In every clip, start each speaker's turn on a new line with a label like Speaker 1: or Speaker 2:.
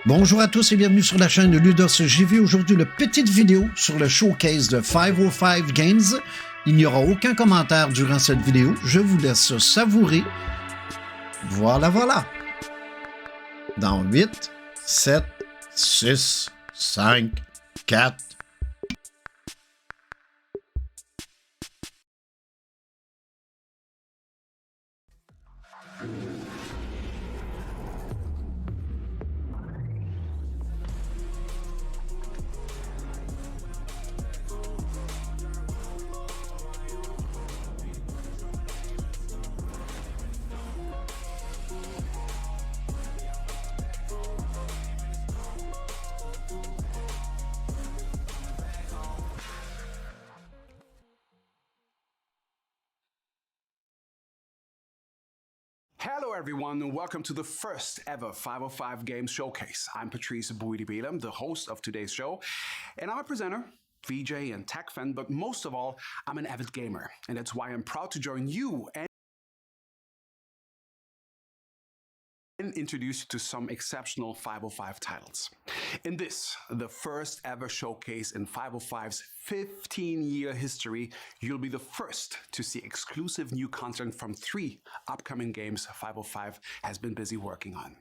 Speaker 1: Bonjour à tous et bienvenue sur la chaîne de Ludos. J'ai vu aujourd'hui une petite vidéo sur le showcase de 505 Games. Il n'y aura aucun commentaire durant cette vidéo. Je vous laisse savourer. Voilà. Dans 8, 7, 6, 5, 4...
Speaker 2: Hello everyone and welcome to the first ever 505 Games Showcase. I'm Patrice Bouidibilam, the host of today's show, and I'm a presenter, VJ and tech fan, but most of all, I'm an avid gamer, and that's why I'm proud to join you and introduce you to some exceptional 505 titles. In this, the first ever showcase in 505's 15-year history, you'll be the first to see exclusive new content from 3 upcoming games 505 has been busy working on.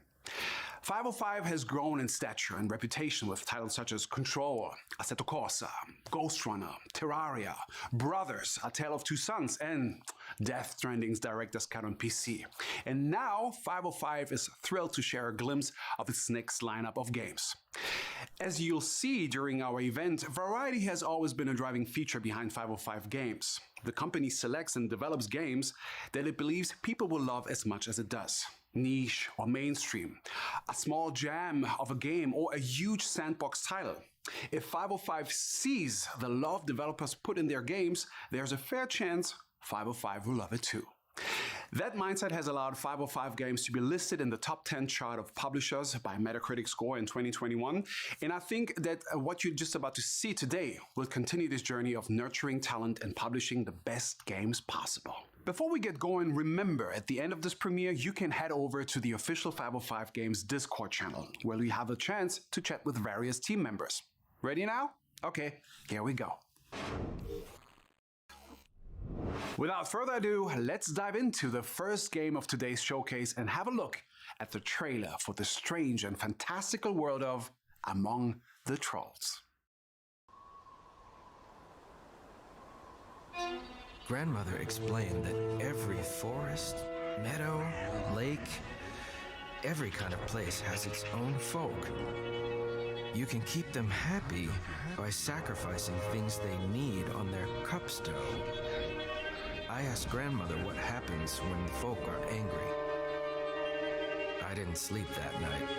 Speaker 2: 505 has grown in stature and reputation with titles such as Control, Assetto Corsa, Ghost Runner, Terraria, Brothers, A Tale of Two Sons, and Death Stranding's Director's Cut on PC. And now 505 is thrilled to share a glimpse of its next lineup of games. As you'll see during our event, variety has always been a driving feature behind 505 Games. The company selects and develops games that it believes people will love as much as it does. Niche or mainstream, a small jam of a game, or a huge sandbox title. If 505 sees the love developers put in their games, there's a fair chance 505 will love it too. That mindset has allowed 505 Games to be listed in the top 10 chart of publishers by Metacritic score in 2021, and I think that what you're just about to see today will continue this journey of nurturing talent and publishing the best games possible. Before we get going, remember, at the end of this premiere, you can head over to the official 505 Games Discord channel, where we have a chance to chat with various team members. Ready now? Okay, here we go. Without further ado, let's dive into the first game of today's showcase and have a look at the trailer for the strange and fantastical world of Among the Trolls.
Speaker 3: Grandmother explained that every forest, meadow, lake, every kind of place has its own folk. You can keep them happy by sacrificing things they need on their cupstone. I asked Grandmother what happens when the folk are angry. I didn't sleep that night.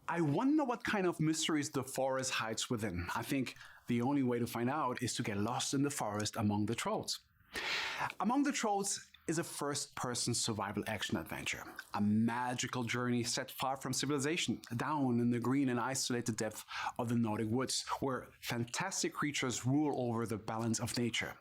Speaker 2: I wonder what kind of mysteries the forest hides within. I think the only way to find out is to get lost in the forest among the trolls. Among the Trolls is a first-person survival action adventure, a magical journey set far from civilization, down in the green and isolated depth of the Nordic woods, where fantastic creatures rule over the balance of nature.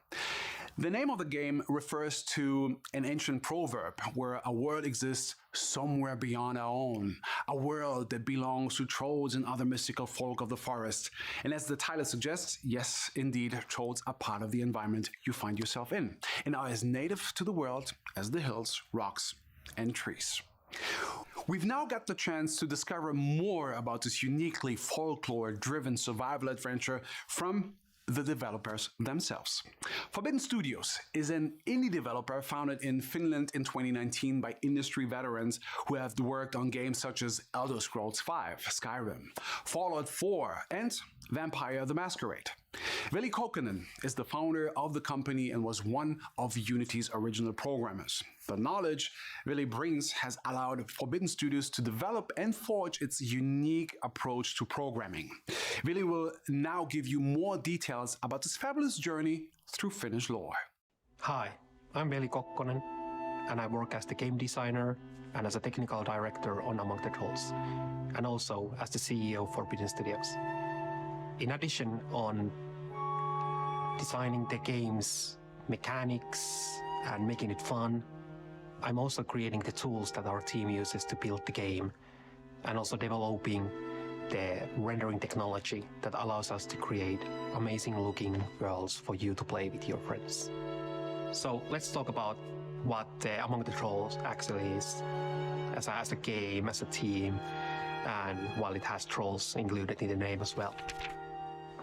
Speaker 2: The name of the game refers to an ancient proverb where a world exists somewhere beyond our own, a world that belongs to trolls and other mystical folk of the forest. And as the title suggests, yes, indeed, trolls are part of the environment you find yourself in, and are as native to the world as the hills, rocks, and trees. We've now got the chance to discover more about this uniquely folklore-driven survival adventure from the developers themselves. Forbidden Studios is an indie developer founded in Finland in 2019 by industry veterans who have worked on games such as Elder Scrolls V, Skyrim, Fallout 4, and Vampire the Masquerade. Veli Kokkonen is the founder of the company and was one of Unity's original programmers. The knowledge Veli brings has allowed Forbidden Studios to develop and forge its unique approach to programming. Veli will now give you more details about this fabulous journey through Finnish lore.
Speaker 4: Hi, I'm Veli Kokkonen, and I work as the game designer and as a technical director on Among the Trolls, and also as the CEO of Forbidden Studios. In addition on designing the game's mechanics and making it fun, I'm also creating the tools that our team uses to build the game, and also developing the rendering technology that allows us to create amazing looking worlds for you to play with your friends. So let's talk about what Among the Trolls actually is as a game, as a team, and while it has trolls included in the name as well.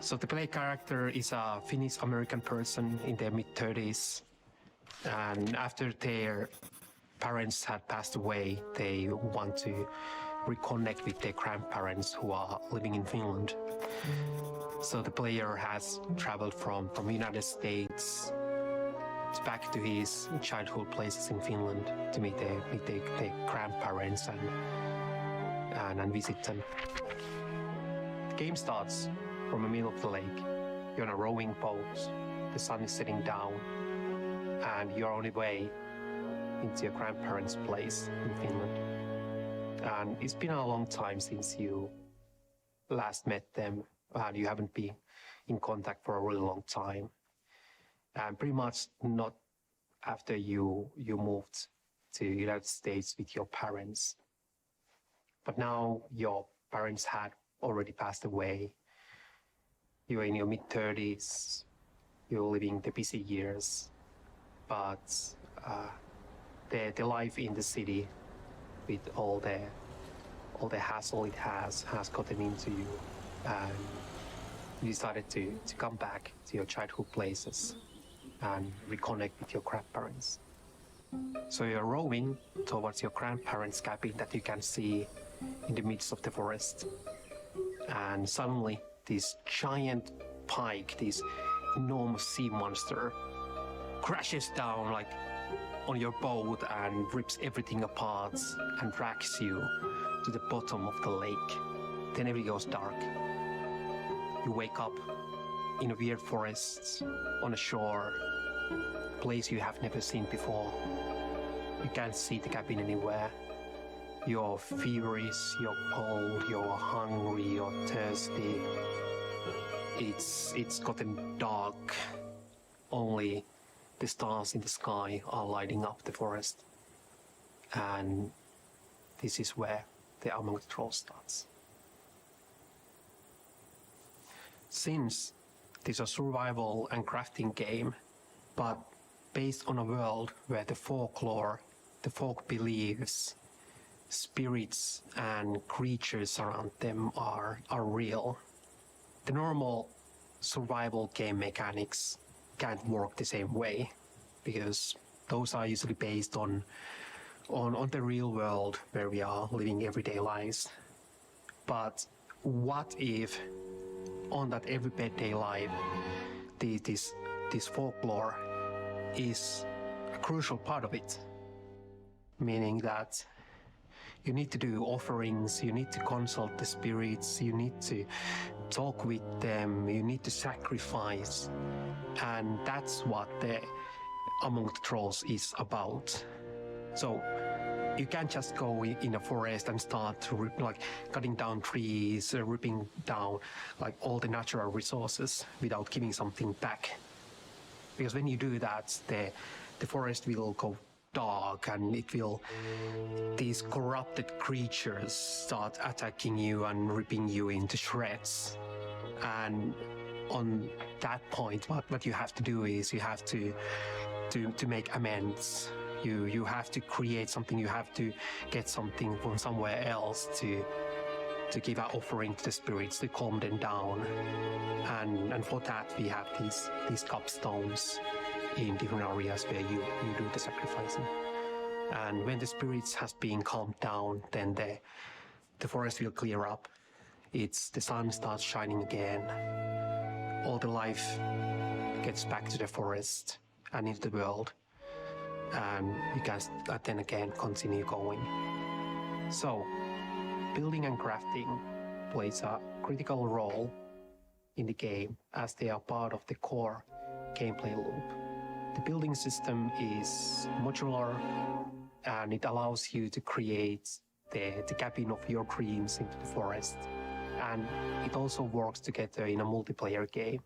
Speaker 4: So the play character is a Finnish-American person in their mid-30s, and after their parents had passed away, they want to reconnect with their grandparents who are living in Finland. So the player has traveled from United States back to his childhood places in Finland to meet their grandparents and visit them. The game starts from the middle of the lake. You're on a rowing boat, the sun is setting down, and you're on your way into your grandparents' place in Finland. And it's been a long time since you last met them, and you haven't been in contact for a really long time. And pretty much not after you moved to the United States with your parents. But now your parents had already passed away. You're in your mid-30s, you're living the busy years, but the life in the city with all the hassle it has gotten into you, and you decided to come back to your childhood places and reconnect with your grandparents. So you're rowing towards your grandparents' cabin that you can see in the midst of the forest. And suddenly this giant pike, this enormous sea monster, crashes down like on your boat and rips everything apart and drags you to the bottom of the lake. Then everything goes dark. You wake up in a weird forest on a shore, a place you have never seen before. You can't see the cabin anywhere. You're feverish, you're cold, you're hungry, you're thirsty. It's gotten dark. Only the stars in the sky are lighting up the forest. And this is where the Among the Trolls starts. Since this is a survival and crafting game, but based on a world where the folklore, the folk beliefs, spirits and creatures around them are real, the normal survival game mechanics can't work the same way, because those are usually based on the real world where we are living everyday lives. But what if on that everyday life, this folklore is a crucial part of it? Meaning that you need to do offerings, you need to consult the spirits, you need to talk with them, you need to sacrifice. And that's what the Among the Trolls is about. So you can't just go in a forest and start to cutting down trees, ripping down like all the natural resources without giving something back. Because when you do that, the forest will go dark, and these corrupted creatures start attacking you and ripping you into shreds. And on that point, what you have to do is you have to make amends. You have to create something, you have to get something from somewhere else to give our offering to the spirits to calm them down. And for that we have these cupstones in different areas where you do the sacrificing. And when the spirits has been calmed down, then the forest will clear up. The sun starts shining again. All the life gets back to the forest and into the world. And you can then again continue going. So, building and crafting plays a critical role in the game, as they are part of the core gameplay loop. The building system is modular, and it allows you to create the cabin of your dreams into the forest. And it also works together in a multiplayer game,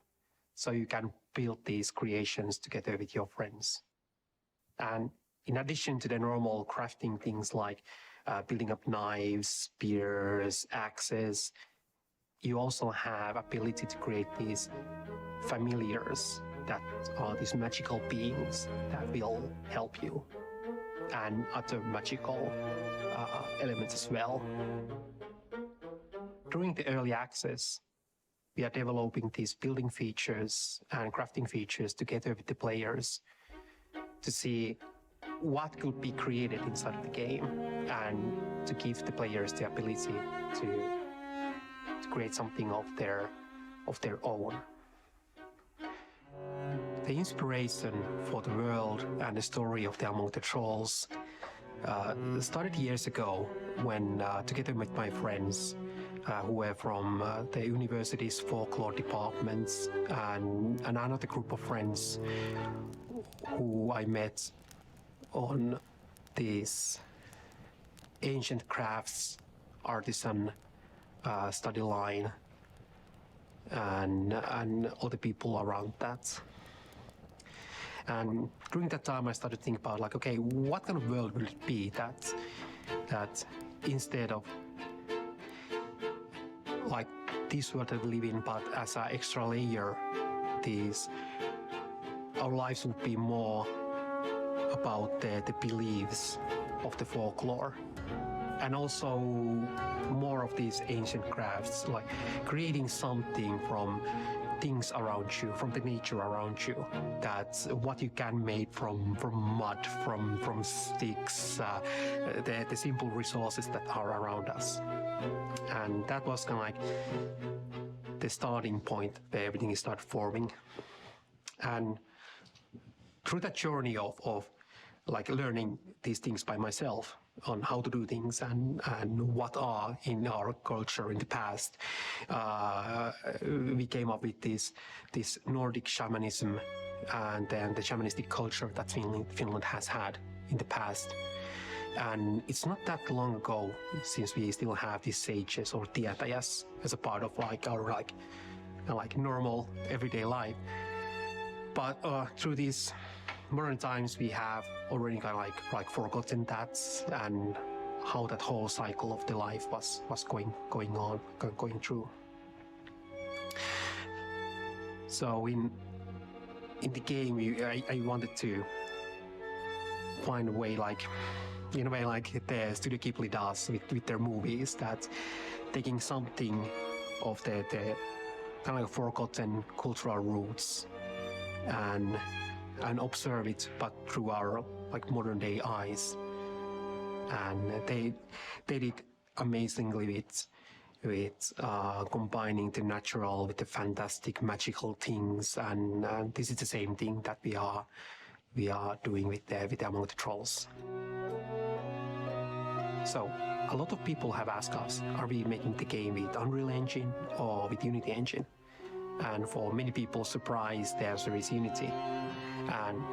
Speaker 4: so you can build these creations together with your friends. And in addition to the normal crafting things like building up knives, spears, axes, you also have ability to create these familiars that are these magical beings that will help you, and other magical elements as well. During the early access, we are developing these building features and crafting features together with the players to see what could be created inside of the game, and to give the players the ability to create something of their own. The inspiration for the world and the story of the Among the Trolls started years ago when, together with my friends who were from the university's folklore departments and another group of friends who I met on this ancient crafts artisan study line, and other people around that. And during that time, I started to think about, like, okay, what kind of world will it be that instead of like this world that we live in, but as an extra layer, our lives would be more about the beliefs of the folklore, and also more of these ancient crafts, like creating something from things around you, from the nature around you. That's what you can make from mud, from sticks, the simple resources that are around us. And that was kind of like the starting point where everything started forming. And through that journey of like learning these things by myself on how to do things and what are in our culture in the past, we came up with this Nordic shamanism and then the shamanistic culture that Finland has had in the past. And it's not that long ago since we still have these sages or tietäjäs as a part of like our like normal everyday life. But through these modern times, we have already kind of like forgotten that and how that whole cycle of the life was going through. So in the game, I wanted to find a way, like in a way like the Studio Ghibli does with their movies, that taking something of the kind of like forgotten cultural roots and observe it, but through our like modern day eyes. And they did amazingly with combining the natural with the fantastic magical things, and this is the same thing that we are doing with Among the Trolls. So a lot of people have asked us, are we making the game with Unreal Engine or with Unity Engine? And for many people, surprised the answer is Unity. And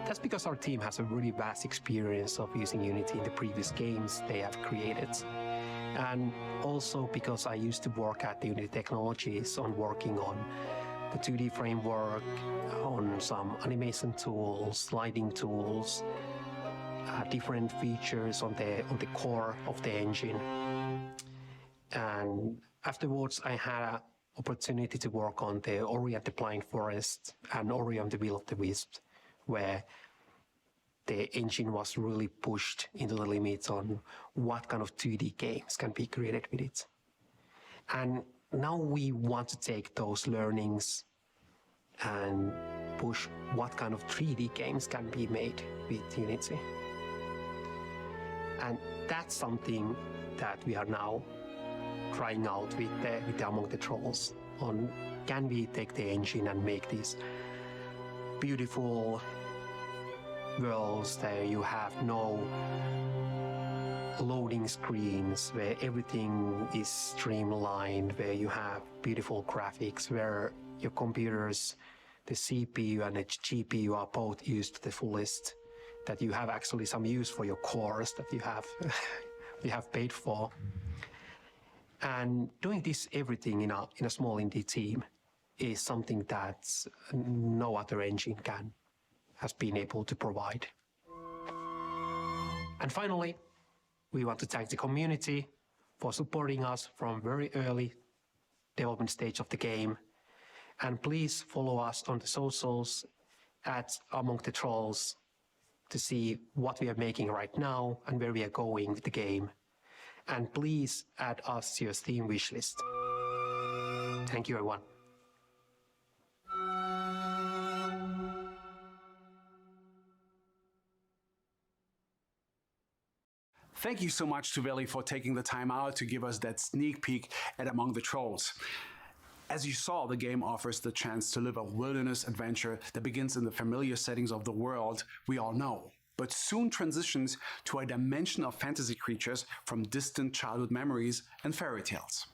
Speaker 4: that's because our team has a really vast experience of using Unity in the previous games they have created. And also because I used to work at the Unity Technologies on working on the 2D framework, on some animation tools, lighting tools, different features on the core of the engine. And afterwards, I had an opportunity to work on the Ori and the Blind Forest and Ori and the Will of the Wisp, where the engine was really pushed into the limits on what kind of 2D games can be created with it. And now we want to take those learnings and push what kind of 3D games can be made with Unity. And that's something that we are now trying out with the Among the Trolls on, can we take the engine and make these beautiful worlds where you have no loading screens, where everything is streamlined, where you have beautiful graphics, where your computers the CPU and the GPU are both used to the fullest, that you have actually some use for your cores that you have you have paid for. And doing this everything in a small indie team is something that no other engine has been able to provide. And finally, we want to thank the community for supporting us from very early development stage of the game. And please follow us on the socials at Among the Trolls to see what we are making right now and where we are going with the game. And please add us to your Steam wishlist. Thank you, everyone.
Speaker 2: Thank you so much to Veli for taking the time out to give us that sneak peek at Among the Trolls. As you saw, the game offers the chance to live a wilderness adventure that begins in the familiar settings of the world we all know, but soon transitions to a dimension of fantasy creatures from distant childhood memories and fairy tales.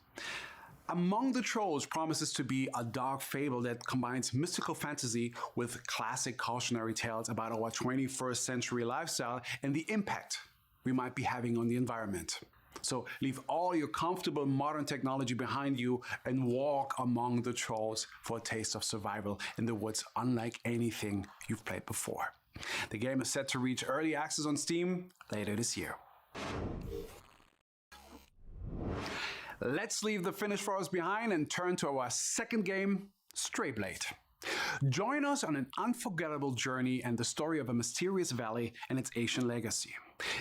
Speaker 2: Among the Trolls promises to be a dark fable that combines mystical fantasy with classic cautionary tales about our 21st century lifestyle and the impact we might be having on the environment. So leave all your comfortable modern technology behind you and walk among the trolls for a taste of survival in the woods unlike anything you've played before. The game is set to reach early access on Steam later this year. Let's leave the finished forest behind and turn to our second game, Strayblade. Join us on an unforgettable journey and the story of a mysterious valley and its ancient legacy.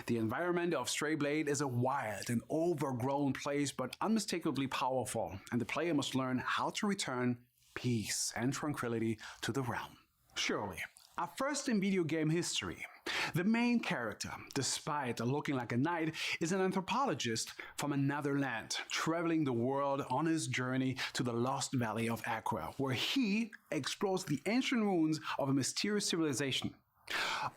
Speaker 2: The environment of Strayblade is a wild and overgrown place, but unmistakably powerful, and the player must learn how to return peace and tranquility to the realm. Surely, our first in video game history. The main character, despite looking like a knight, is an anthropologist from another land, traveling the world on his journey to the lost valley of Aqua, where he explores the ancient ruins of a mysterious civilization.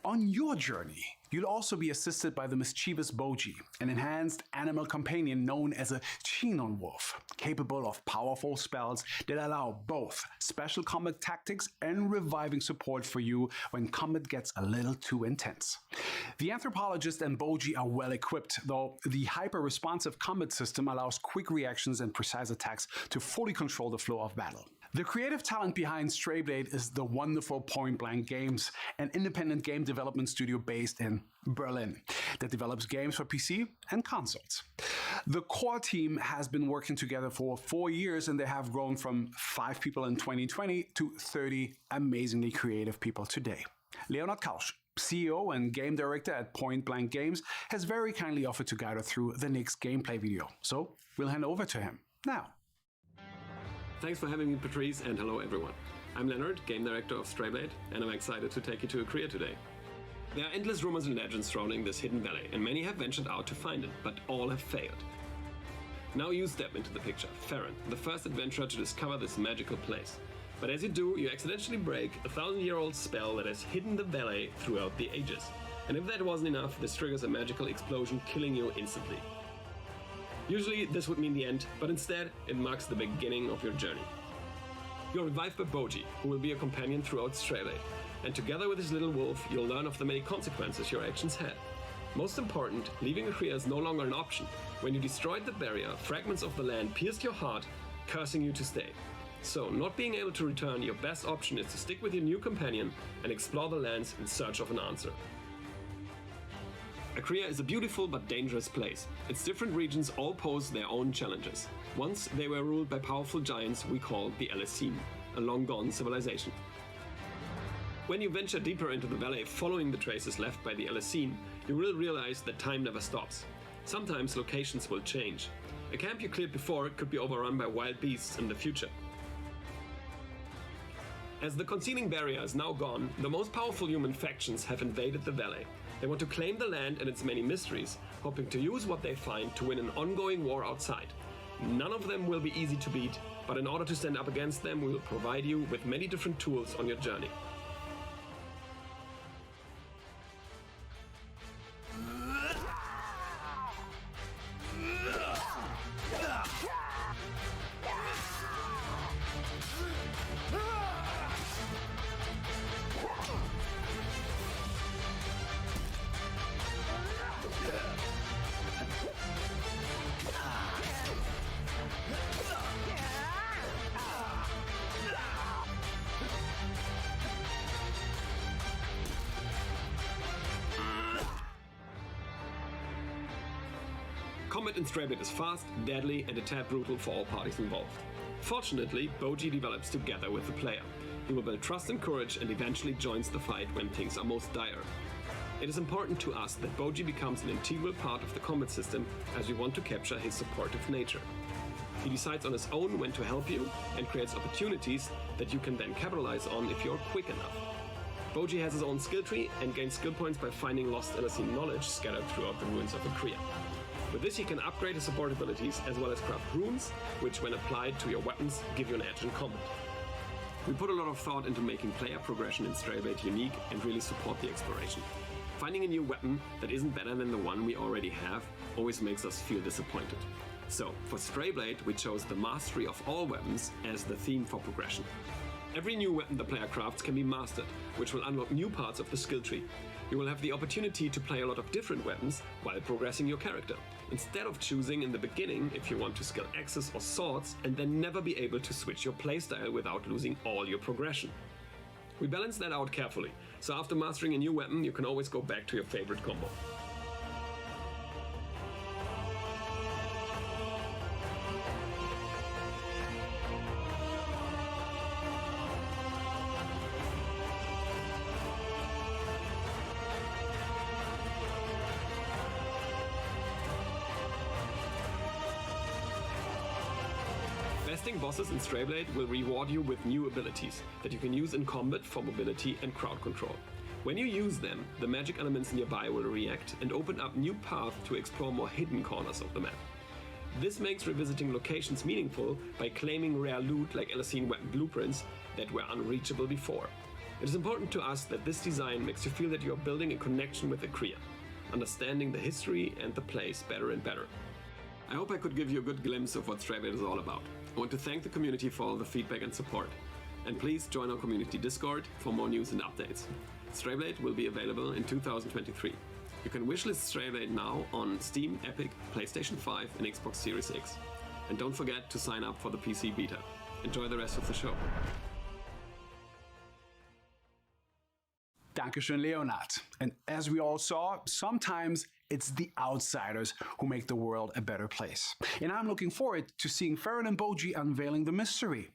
Speaker 2: On your journey, you'll also be assisted by the mischievous Boji, an enhanced animal companion known as a Chinon wolf, capable of powerful spells that allow both special combat tactics and reviving support for you when combat gets a little too intense. The anthropologist and Boji are well equipped, though the hyper-responsive combat system allows quick reactions and precise attacks to fully control the flow of battle. The creative talent behind Strayblade is the wonderful Point Blank Games, an independent game development studio based in Berlin that develops games for PC and consoles. The core team has been working together for 4 years, and they have grown from 5 people in 2020 to 30 amazingly creative people today. Leonard Kausch, CEO and game director at Point Blank Games, has very kindly offered to guide us through the next gameplay video, so we'll hand over to him now.
Speaker 5: Thanks for having me, Patrice, and hello everyone. I'm Leonard, game director of Strayblade, and I'm excited to take you to a career today. There are endless rumors and legends surrounding this hidden valley, and many have ventured out to find it, but all have failed. Now you step into the picture, Farron, the first adventurer to discover this magical place. But as you do, you accidentally break a 1,000-year-old spell that has hidden the valley throughout the ages. And if that wasn't enough, this triggers a magical explosion, killing you instantly. Usually this would mean the end, but instead it marks the beginning of your journey. You're revived by Boji, who will be a companion throughout Strayblade, and together with his little wolf, you'll learn of the many consequences your actions had. Most important, leaving Akria is no longer an option. When you destroyed the barrier, fragments of the land pierced your heart, cursing you to stay. So, not being able to return, your best option is to stick with your new companion and explore the lands in search of an answer. Akria is a beautiful but dangerous place. Its different regions all pose their own challenges. Once they were ruled by powerful giants we call the Alessine, a long-gone civilization. When you venture deeper into the valley following the traces left by the Alessine, you will realize that time never stops. Sometimes locations will change. A camp you cleared before could be overrun by wild beasts in the future. As the concealing barrier is now gone, the most powerful human factions have invaded the valley. They want to claim the land and its many mysteries, hoping to use what they find to win an ongoing war outside. None of them will be easy to beat, but in order to stand up against them, we will provide you with many different tools on your journey. Combat in Stray is fast, deadly, and a tad brutal for all parties involved. Fortunately, Boji develops together with the player. He will build trust and courage and eventually joins the fight when things are most dire. It is important to us that Boji becomes an integral part of the combat system as we want to capture his supportive nature. He decides on his own when to help you and creates opportunities that you can then capitalize on if you're quick enough. Boji has his own skill tree and gains skill points by finding lost LSE knowledge scattered throughout the ruins of Akria. With this, he can upgrade his support abilities as well as craft runes, which when applied to your weapons give you an edge in combat. We put a lot of thought into making player progression in Stray unique and really support the exploration. Finding a new weapon that isn't better than the one we already have always makes us feel disappointed. So, for Stray we chose the mastery of all weapons as the theme for progression. Every new weapon the player crafts can be mastered, which will unlock new parts of the skill tree. You will have the opportunity to play a lot of different weapons while progressing your character, instead of choosing in the beginning if you want to skill axes or swords and then never be able to switch your playstyle without losing all your progression. We balance that out carefully, so after mastering a new weapon you can always go back to your favorite combo. Besting bosses in Stray will reward you with new abilities that you can use in combat for mobility and crowd control. When you use them, the magic elements nearby will react and open up new paths to explore more hidden corners of the map. This makes revisiting locations meaningful by claiming rare loot like LSE weapon blueprints that were unreachable before. It is important to us that this design makes you feel that you are building a connection with Akria, understanding the history and the place better and better. I hope I could give you a good glimpse of what Stray is all about. I want to thank the community for all the feedback and support. And please join our community Discord for more news and updates. Stray will be available in 2023. You can wishlist Stray now on Steam, Epic, PlayStation 5 and Xbox Series X. And don't forget to sign up for the PC beta. Enjoy the rest of the show.
Speaker 2: Dankeschön, Leonard. And as we all saw, sometimes it's the outsiders who make the world a better place. And I'm looking forward to seeing Farron and Boji unveiling the mystery.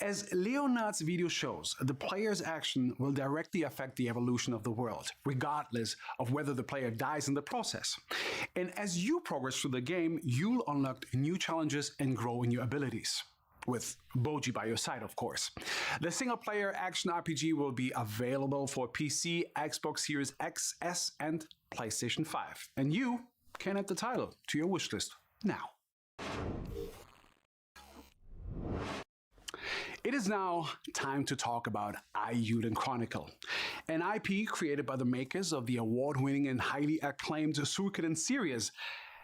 Speaker 2: As Leonard's video shows, the player's action will directly affect the evolution of the world, regardless of whether the player dies in the process. And as you progress through the game, you'll unlock new challenges and grow in your abilities. With Boji by your side, of course. The single-player action RPG will be available for PC, Xbox Series X, S, and PlayStation 5. And you can add the title to your wishlist now. It is now time to talk about Eiyuden Chronicle, an IP created by the makers of the award-winning and highly acclaimed Suikoden series.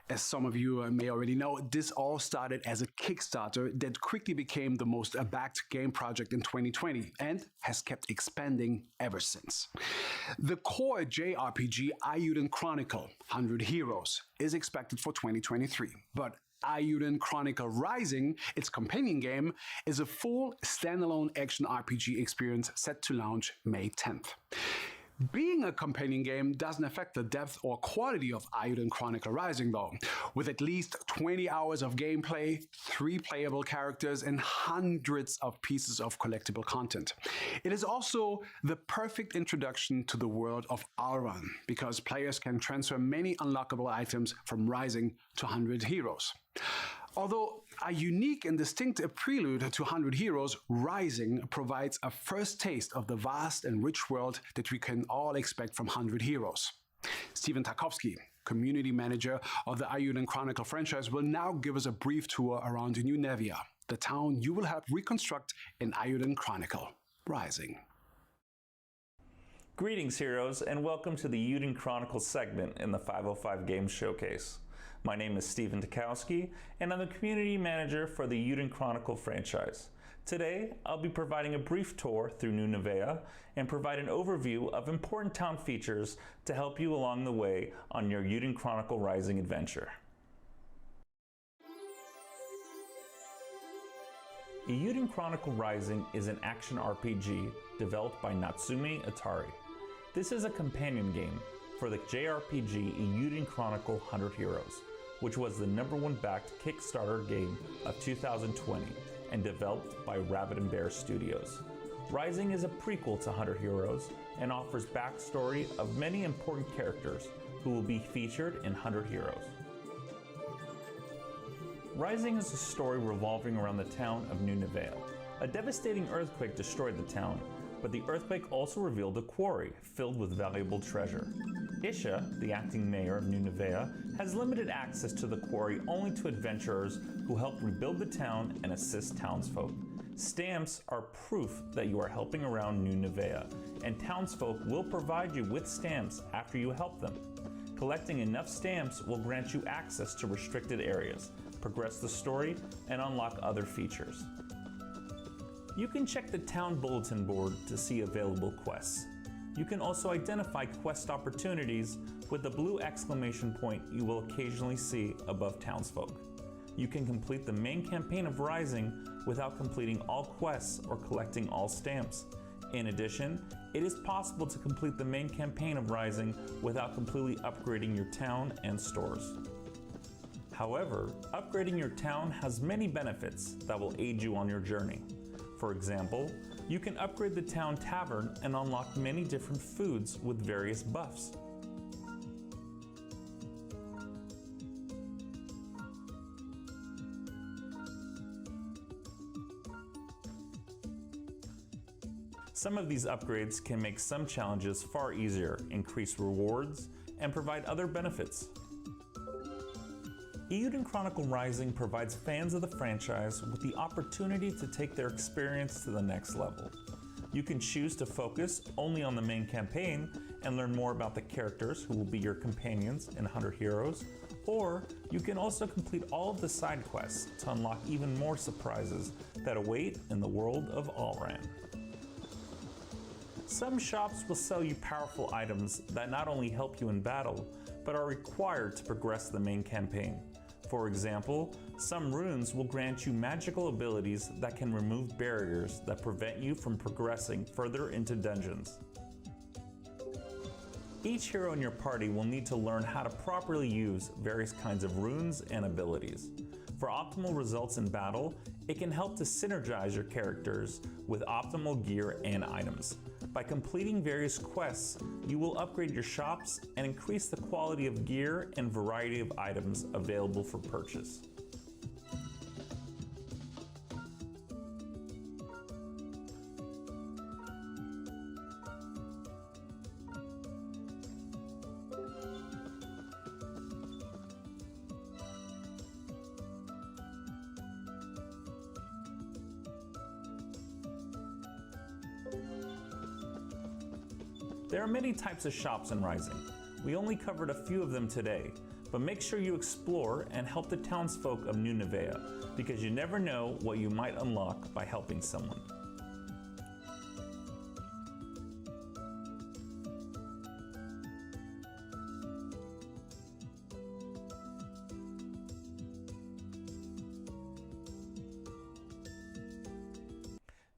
Speaker 2: As some of you may already know, this all started as a Kickstarter that quickly became the most backed game project in 2020 and has kept expanding ever since. The core JRPG Eiyuden Chronicle, 100 Heroes, is expected for 2023, but Eiyuden Chronicle Rising, its companion game, is a full standalone action RPG experience set to launch May 10th. Being a companion game doesn't affect the depth or quality of Eiyuden Chronicle Rising though, with at least 20 hours of gameplay, 3 playable characters, and hundreds of pieces of collectible content. It is also the perfect introduction to the world of Alran, because players can transfer many unlockable items from Rising to 100 Heroes. Although a unique and distinct prelude to 100 Heroes, Rising provides a first taste of the vast and rich world that we can all expect from 100 Heroes. Steven Tarkovsky, community manager of the Iuden Chronicle franchise, will now give us a brief tour around New Nevia, the town you will help reconstruct in Iuden Chronicle Rising.
Speaker 6: Greetings, heroes, and welcome to the Iuden Chronicle segment in the 505 Games Showcase. My name is Steven Tarkovsky, and I'm the community manager for the Iuden Chronicle franchise. Today, I'll be providing a brief tour through New Nevea and provide an overview of important town features to help you along the way on your Iuden Chronicle Rising adventure. Iuden Chronicle Rising is an action RPG developed by Natsume Atari. This is a companion game for the JRPG Iuden Chronicle 100 Heroes, which was the #1 backed Kickstarter game of 2020 and developed by Rabbit & Bear Studios. Rising is a prequel to 100 Heroes and offers backstory of many important characters who will be featured in 100 Heroes. Rising is a story revolving around the town of New Nevea. A devastating earthquake destroyed the town, but the earthquake also revealed a quarry filled with valuable treasure. Isha, the acting mayor of New Nevea, has limited access to the quarry only to adventurers who help rebuild the town and assist townsfolk. Stamps are proof that you are helping around New Nevea, and townsfolk will provide you with stamps after you help them. Collecting enough stamps will grant you access to restricted areas, progress the story, and unlock other features. You can check the town bulletin board to see available quests. You can also identify quest opportunities with the blue exclamation point you will occasionally see above townsfolk. You can complete the main campaign of Rising without completing all quests or collecting all stamps. In addition, it is possible to complete the main campaign of Rising without completely upgrading your town and stores. However, upgrading your town has many benefits that will aid you on your journey. For example, you can upgrade the town tavern and unlock many different foods with various buffs. Some of these upgrades can make some challenges far easier, increase rewards, and provide other benefits. Iuden Chronicle Rising provides fans of the franchise with the opportunity to take their experience to the next level. You can choose to focus only on the main campaign and learn more about the characters who will be your companions in 100 Heroes, or you can also complete all of the side quests to unlock even more surprises that await in the world of Alran. Some shops will sell you powerful items that not only help you in battle, but are required to progress the main campaign. For example, some runes will grant you magical abilities that can remove barriers that prevent you from progressing further into dungeons. Each hero in your party will need to learn how to properly use various kinds of runes and abilities. For optimal results in battle, it can help to synergize your characters with optimal gear and items. By completing various quests, you will upgrade your shops and increase the quality of gear and variety of items available for purchase. There are many types of shops in Rising. We only covered a few of them today, but make sure you explore and help the townsfolk of New Nevea, because you never know what you might unlock by helping someone.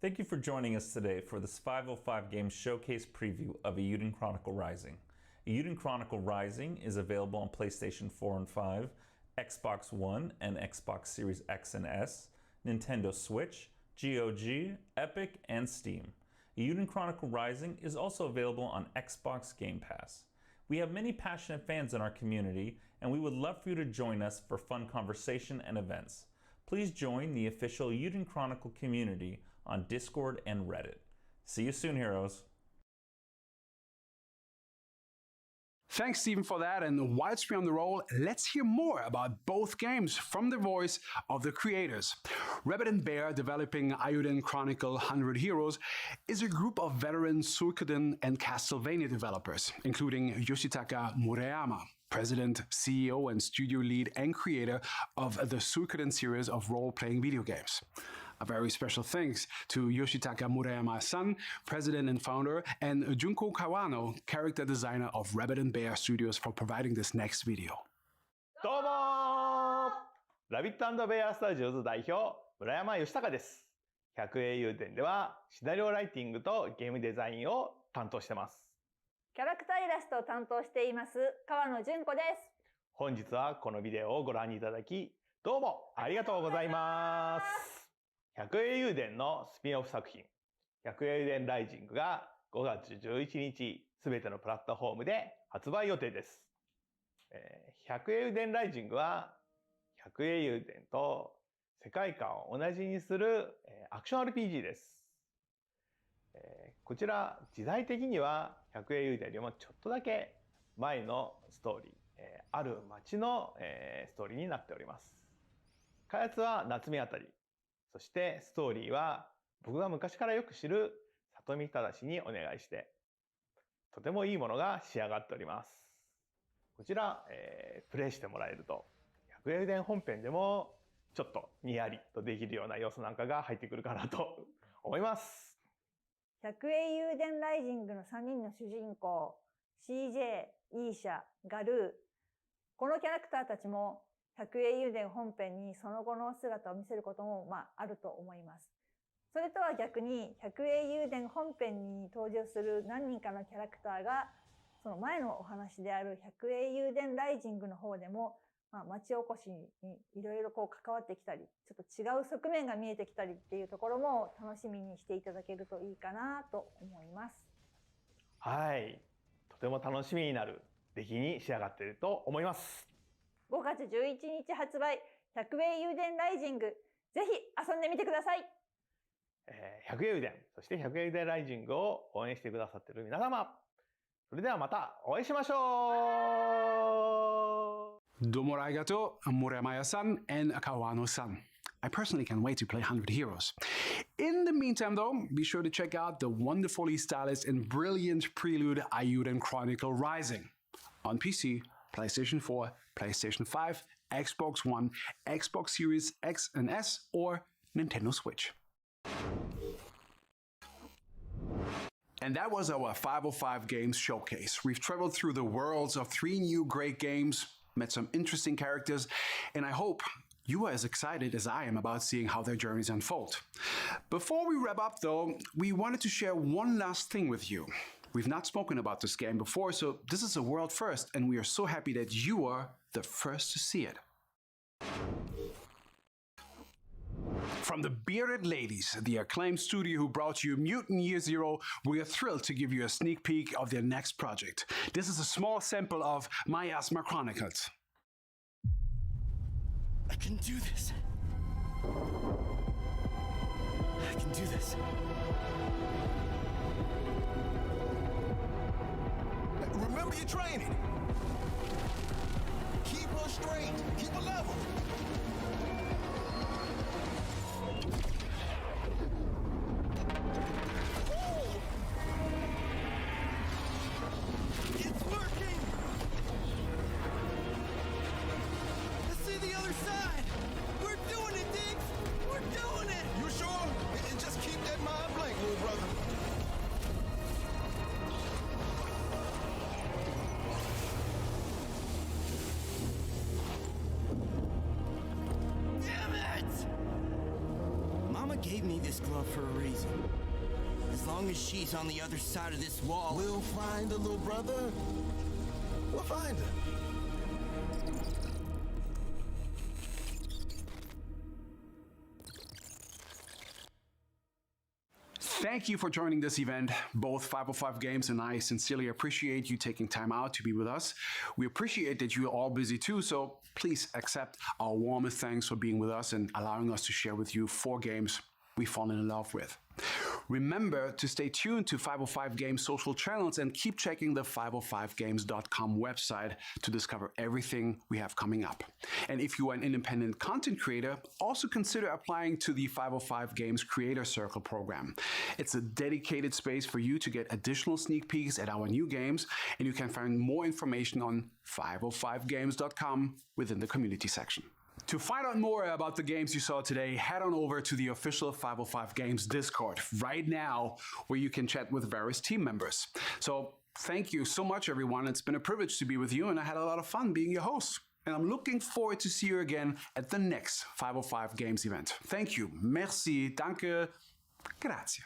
Speaker 6: Thank you for joining us today for this 505 Games Showcase preview of Euden Chronicle Rising. Euden Chronicle Rising is available on PlayStation 4 and 5, Xbox One and Xbox Series X and S, Nintendo Switch, GOG, Epic, and Steam. Euden Chronicle Rising is also available on Xbox Game Pass. We have many passionate fans in our community, and we would love for you to join us for fun conversation and events. Please join the official Euden Chronicle community on Discord and Reddit. See you soon, heroes.
Speaker 2: Thanks, Stephen, for that. And whilst we're on the roll, let's hear more about both games from the voice of the creators. Rabbit & Bear, developing Iuden Chronicle 100 Heroes, is a group of veteran Suikoden and Castlevania developers, including Yoshitaka Murayama, president, CEO, and studio lead and creator of the Suikoden series of role-playing video games. A very special thanks to Yoshitaka Murayama's son, president and founder, and Junko Kawano, character designer of Rabbit & Bear Studios, for providing this next video.
Speaker 7: どうもラビット&ベアスタジオズ代表村山義孝です。100英雄伝ではシナリオライティングとゲームデザインを担当してます。
Speaker 8: キャラクターイラストを担当しています川野純子です。
Speaker 7: 本日はこのビデオをご覧いただき、どうもありがとうございます。百英雄伝のスピンオフ作品、百英雄伝ライジングが5月11日、すべてのプラットフォームで発売予定です。百英雄伝ライジングは、百英雄伝と世界観を同じにするアクション RPG です。こちら、時代的には百英雄伝よりもちょっとだけ前のストーリー、ある町のストーリーになっております。開発は夏目あたり、そしてストーリーは僕が昔からよく知る里見正にお願いして、とてもいいものが仕上がっております。こちら、プレイしてもらえると、百英雄伝本編でもちょっとにやりとできるような要素なんかが入ってくるかなと思います。
Speaker 8: 百英雄伝ライジングの3人の主人公、CJ、イーシャ、ガルー、このキャラクターたちも百英雄伝本編にその後の姿を見せることもあると思います。それとは逆に百英雄伝本編に登場する何人かのキャラクターがその前のお話である百英雄伝ライジングの方でも町おこしにいろいろ関わってきたり、ちょっと違う側面が見えてきたりっていうところも楽しみにしていただけるといいかなと思います。
Speaker 7: はい。とても楽しみになる出来に仕上がっていると思います。
Speaker 8: 5月11日発売、百英雄伝ライジング、ぜひ遊んでみてください。
Speaker 7: 百英雄伝、そして百英雄伝ライジングを応援してくださっている皆様、それではまたお会いしましょ
Speaker 2: う。Domo arigato, Murayama-san and Akawano-san. I personally can't wait to play 100 Heroes. In the meantime, though, be sure to check out the wonderfully stylized and brilliant prelude Iuden Chronicle Rising on PC, PlayStation 4, PlayStation 5, Xbox One, Xbox Series X and S, or Nintendo Switch. And that was our 505 Games showcase. We've traveled through the worlds of 3 new great games, met some interesting characters, and I hope you are as excited as I am about seeing how their journeys unfold. Before we wrap up though, we wanted to share one last thing with you. We've not spoken about this game before, so this is a world first, and we are so happy that you are the first to see it. From the Bearded Ladies, the acclaimed studio who brought you Mutant Year Zero, we are thrilled to give you a sneak peek of their next project. This is a small sample of Miasma Chronicles.
Speaker 9: I can do this. I can do this. Remember your training. Keep her straight. Keep her level. It's working! Let's see the other side! We're doing it, Diggs! We're doing it! You sure? And just keep that mind blank, little brother. Damn it! Mama gave me this glove for a reason. As long as she's on the other side of this wall... We'll find her, little brother. We'll find her.
Speaker 2: Thank you for joining this event. Both 505 Games and I sincerely appreciate you taking time out to be with us. We appreciate that you're all busy too, so please accept our warmest thanks for being with us and allowing us to share with you 4 games we've fallen in love with. Remember to stay tuned to 505 Games social channels and keep checking the 505games.com website to discover everything we have coming up. And if you are an independent content creator, also consider applying to the 505 Games Creator Circle program. It's a dedicated space for you to get additional sneak peeks at our new games, and you can find more information on 505games.com within the community section. To find out more about the games you saw today, head on over to the official 505 Games Discord right now, where you can chat with various team members. So thank you so much, everyone. It's been a privilege to be with you, and I had a lot of fun being your host. And I'm looking forward to see you again at the next 505 Games event. Thank you. Merci. Danke. Grazie.